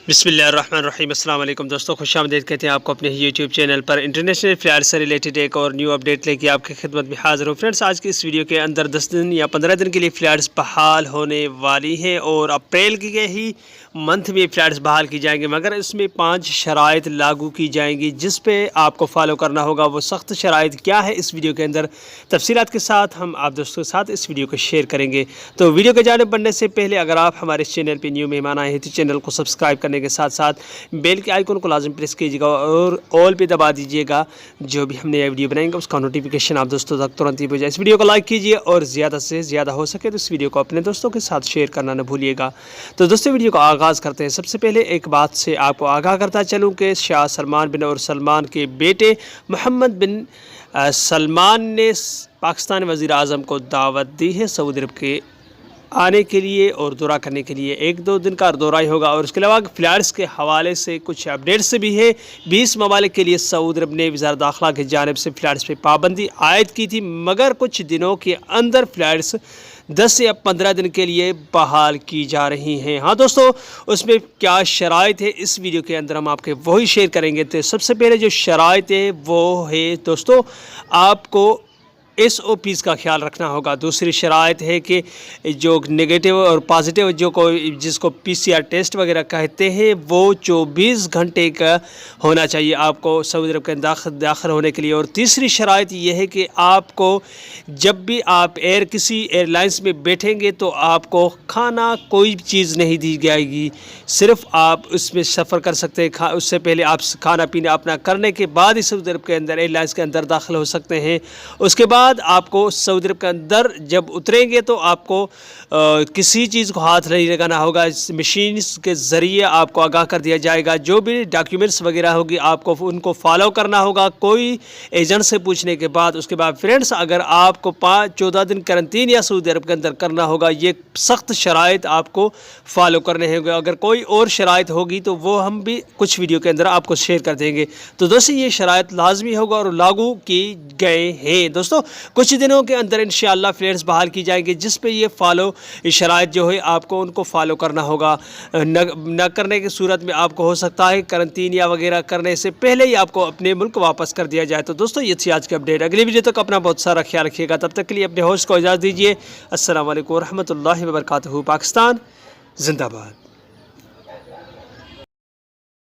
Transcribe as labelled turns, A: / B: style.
A: बिस्मिल्लाहिर्रहमानिर्रहीम। अस्सलाम वालेकुम दोस्तों, खुश आमदीद कहते हैं आपको अपने यूट्यूब चैनल पर। इंटरनेशनल फ्लाइट से रिलेटेड एक और न्यू अपडेट लेके आपकी खिदमत में हाज़िर हूँ। फ्रेंड्स, आज की इस वीडियो के अंदर 10 दिन या 15 दिन के लिए फ़्लाइट्स बहाल होने वाली हैं और अप्रैल के ही मंथ में फ़्लाइट्स बहाल की जाएंगी, मगर इसमें 5 शराइत लागू की जाएंगी जिस पे आपको फॉलो करना होगा। वो सख्त शराइत क्या है, इस वीडियो के अंदर तफसीलात के साथ हम आप दोस्तों के साथ इस वीडियो को शेयर करेंगे। तो वीडियो के जानिब बढ़ने से पहले अगर आप हमारे इस चैनल पर न्यू मेहमान आए हैं तो चैनल को सब्सक्राइब करने के साथ साथ बेल के आइकन को लाजम प्रेस कीजिएगा और ऑल पे दबा दीजिएगा। जो भी हमने ये वीडियो बनाएंगे उसका नोटिफिकेशन आप दोस्तों तक तुरंत ही पहुंचे। इस वीडियो को लाइक कीजिए और ज़्यादा से ज़्यादा हो सके तो इस वीडियो को अपने दोस्तों के साथ शेयर करना न भूलिएगा। तो दोस्तों, वीडियो को आगाज़ करते हैं। सबसे पहले एक बात से आपको आगाह करता चलूँ कि शाह सलमान बिन और सलमान के बेटे मोहम्मद बिन सलमान ने पाकिस्तान वज़ीर आज़म को दावत दी है सऊदी अरब के आने के लिए और दौरा करने के लिए। 1-2 दिन का दौरा ही होगा। और उसके अलावा फ़्लाइट्स के हवाले से कुछ अपडेट्स भी है। 20 ममालिक के लिए सऊदी अरब ने वज़ारत दाखिला की जानिब से फ़्लाइट्स पर पाबंदी आयद की थी, मगर कुछ दिनों के अंदर फ़्लाइट्स 10 या 15 दिन के लिए बहाल की जा रही हैं। हाँ दोस्तों, उसमें क्या शराइत है इस वीडियो के अंदर हम आपके वही शेयर करेंगे। तो सबसे पहले जो शराइत है वो है दोस्तों, आपको SOPs का ख्याल रखना होगा। दूसरी शराइत है कि जो नेगेटिव और पॉजिटिव जिसको PCR टेस्ट वगैरह कहते हैं वो 24 घंटे का होना चाहिए आपको सऊदी अरब के दाखिल होने के लिए। और तीसरी शराइत यह है कि आपको जब भी आप किसी एयरलाइंस में बैठेंगे तो आपको खाना कोई चीज़ नहीं दी जाएगी, सिर्फ आप उसमें सफ़र कर सकते हैं। उससे पहले आप खाना पीना अपना करने के बाद ही सऊदी अरब के अंदर एयरलाइंस के अंदर दाखिल हो सकते हैं। उसके बाद आपको सऊदी अरब के अंदर जब उतरेंगे तो आपको किसी चीज़ को हाथ नहीं लगाना होगा। इस मशीन के ज़रिए आपको आगाह कर दिया जाएगा। जो भी डॉक्यूमेंट्स वगैरह होगी आपको उनको फॉलो करना होगा कोई एजेंट से पूछने के बाद। उसके बाद फ्रेंड्स, अगर आपको 14 दिन करंटीन या सऊदी अरब के अंदर करना होगा, ये सख्त शराइत आपको फॉलो करने होंगे। अगर कोई और शराइत होगी तो वो हम भी कुछ वीडियो के अंदर आपको शेयर कर देंगे। तो दोस्तों, ये शराइत लाजमी होगा और लागू की गए हैं। दोस्तों, कुछ दिनों के अंदर इंशाअल्लाह फ़्लाइट्स बहाल की जाएंगी जिस पे ये शराइत जो है आपको उनको फॉलो करना होगा। न करने की सूरत में आपको हो सकता है करंटीन या वगैरह करने से पहले ही आपको अपने मुल्क वापस कर दिया जाए। तो दोस्तों, ये थी आज की अपडेट। अगली वीडियो तक अपना बहुत सारा ख्याल रखिएगा। तब तक के लिए अपने होस्ट को इजाज़त दीजिए। अस्सलाम वालेकुम रहमतुल्लाहि व बरकातहू। पाकिस्तान जिंदाबाद।